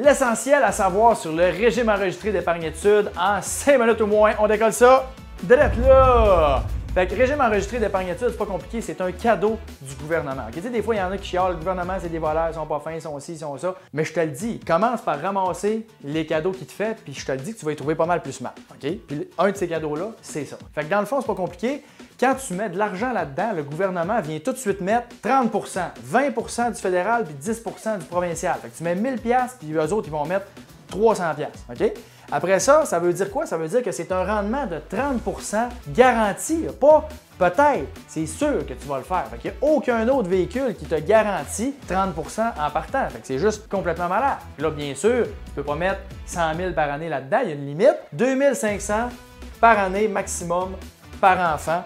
L'essentiel à savoir sur le régime enregistré d'épargne études en 5 minutes au moins. On décolle ça direct là! Fait que régime enregistré d'épargne études, c'est pas compliqué, c'est un cadeau du gouvernement. Okay? Tu sais, des fois, il y en a qui chialent, le gouvernement, c'est des voleurs, ils sont pas fins, ils sont ci, ils sont ça. Mais je te le dis, commence par ramasser les cadeaux qu'il te fait, puis je te le dis que tu vas y trouver pas mal plus smart. Okay? Puis un de ces cadeaux-là, c'est ça. Fait que dans le fond, c'est pas compliqué. Quand tu mets de l'argent là-dedans, le gouvernement vient tout de suite mettre 30 20 du fédéral puis 10 du provincial. Fait que tu mets 1000$, puis eux autres, ils vont mettre 300$. OK? Après ça, ça veut dire quoi? Ça veut dire que c'est un rendement de 30 garanti. Pas peut-être, c'est sûr que tu vas le faire. Fait qu'il n'y a aucun autre véhicule qui te garantit 30 en partant. Fait que c'est juste complètement malade. Puis là, bien sûr, tu ne peux pas mettre 100 000 par année là-dedans. Il y a une limite. 2500 par année maximum par enfant.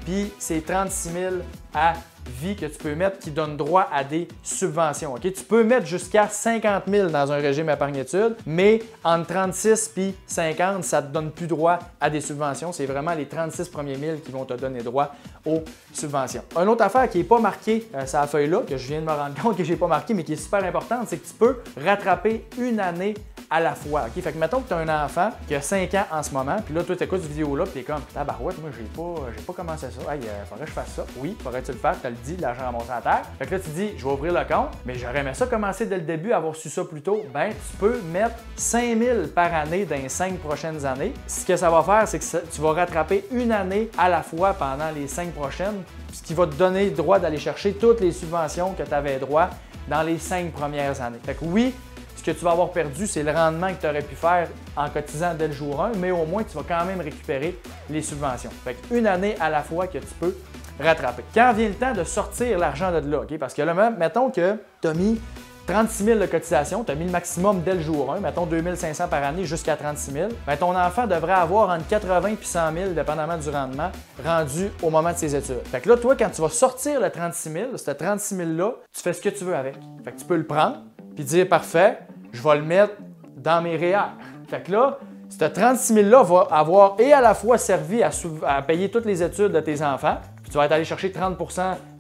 Puis c'est 36 000 à vie que tu peux mettre qui donne droit à des subventions. Okay? Tu peux mettre jusqu'à 50 000 dans un régime épargne-études, mais entre 36 et 50, ça ne te donne plus droit à des subventions. C'est vraiment les 36 premiers 1000 qui vont te donner droit aux subventions. Une autre affaire qui n'est pas marquée sur la feuille-là, que je viens de me rendre compte que je n'ai pas marqué, mais qui est super importante, c'est que tu peux rattraper une année à la fois. Okay? Fait que mettons que tu as un enfant qui a 5 ans en ce moment, puis là, toi, tu écoutes cette vidéo-là, puis tu es comme, tabarouette, moi, j'ai pas commencé ça. Hey, faudrait que je fasse ça. Oui, faudrait-tu le faire? Tu as le dit, l'argent ramassé à terre. Fait que là, tu dis, je vais ouvrir le compte, mais j'aurais aimé ça commencer dès le début, avoir su ça plus tôt. Ben, tu peux mettre 5 000 par année dans les 5 prochaines années. Ce que ça va faire, c'est que tu vas rattraper une année à la fois pendant les 5 prochaines, ce qui va te donner le droit d'aller chercher toutes les subventions que tu avais droit dans les 5 premières années. Fait que oui, ce que tu vas avoir perdu, c'est le rendement que tu aurais pu faire en cotisant dès le jour 1, mais au moins, tu vas quand même récupérer les subventions. Fait qu'une année à la fois que tu peux rattraper. Quand vient le temps de sortir l'argent de là, okay? Parce que là, mettons que tu as mis 36 000 de cotisation, tu as mis le maximum dès le jour 1, mettons 2 500 par année jusqu'à 36 000, bien, ton enfant devrait avoir entre 80 et 100 000, dépendamment du rendement, rendu au moment de ses études. Fait que là, toi, quand tu vas sortir le 36 000, ce 36 000-là, tu fais ce que tu veux avec. Fait que tu peux le prendre puis dire, parfait, je vais le mettre dans mes REER. Fait que là, ce 36 000-là va avoir et à la fois servi à payer toutes les études de tes enfants, puis tu vas être allé chercher 30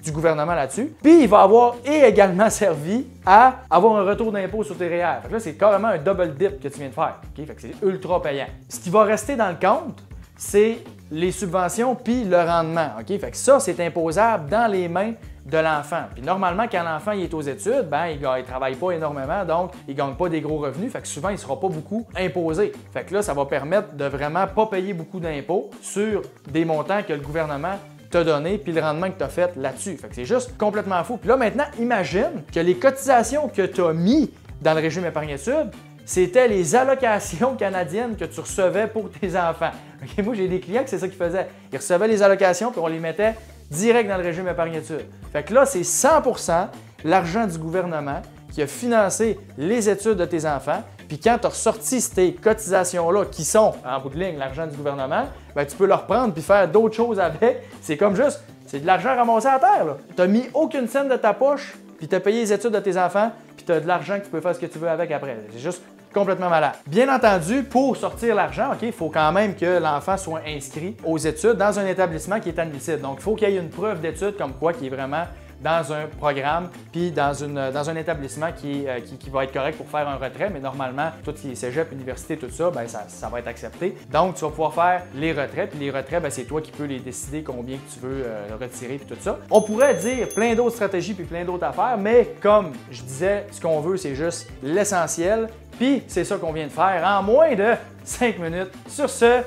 du gouvernement là-dessus, puis il va avoir et également servi à avoir un retour d'impôt sur tes REER. Fait que là, c'est carrément un double dip que tu viens de faire. Okay? Fait que c'est ultra payant. Ce qui va rester dans le compte, c'est les subventions puis le rendement. Okay? Fait que ça, c'est imposable dans les mains de l'enfant. Puis normalement, quand l'enfant est aux études, ben, il ne travaille pas énormément, donc il ne gagne pas des gros revenus. Fait que souvent, il ne sera pas beaucoup imposé. Fait que là, ça va permettre de vraiment pas payer beaucoup d'impôts sur des montants que le gouvernement t'a donné puis le rendement que tu as fait là-dessus. Fait que c'est juste complètement fou. Puis là, maintenant, imagine que les cotisations que tu as mis dans le régime épargne-études, c'était les allocations canadiennes que tu recevais pour tes enfants. Okay? Moi, j'ai des clients que c'est ça qu'ils faisaient. Ils recevaient les allocations puis on les mettait direct dans le régime épargne-études. Fait que là, c'est 100% l'argent du gouvernement qui a financé les études de tes enfants. Puis quand tu as ressorti ces cotisations-là, qui sont, en bout de ligne, l'argent du gouvernement, bien, tu peux le reprendre puis faire d'autres choses avec. C'est comme juste, c'est de l'argent ramassé à terre. Tu n'as mis aucune scène de ta poche, puis tu as payé les études de tes enfants, puis tu as de l'argent que tu peux faire ce que tu veux avec après. C'est juste complètement malade. Bien entendu, pour sortir l'argent, il faut quand même que l'enfant soit inscrit aux études dans un établissement qui est admissible. Donc, il faut qu'il y ait une preuve d'études comme quoi qui est vraiment dans un programme puis dans un établissement qui va être correct pour faire un retrait, mais normalement, tout ce qui est cégep, université, tout ça, bien, ça va être accepté. Donc, tu vas pouvoir faire les retraits, puis les retraits, bien, c'est toi qui peux les décider combien que tu veux retirer puis tout ça. On pourrait dire plein d'autres stratégies puis plein d'autres affaires, mais comme je disais, ce qu'on veut, c'est juste l'essentiel, puis c'est ça qu'on vient de faire en moins de 5 minutes. Sur ce,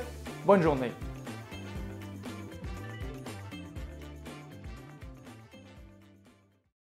bonne journée.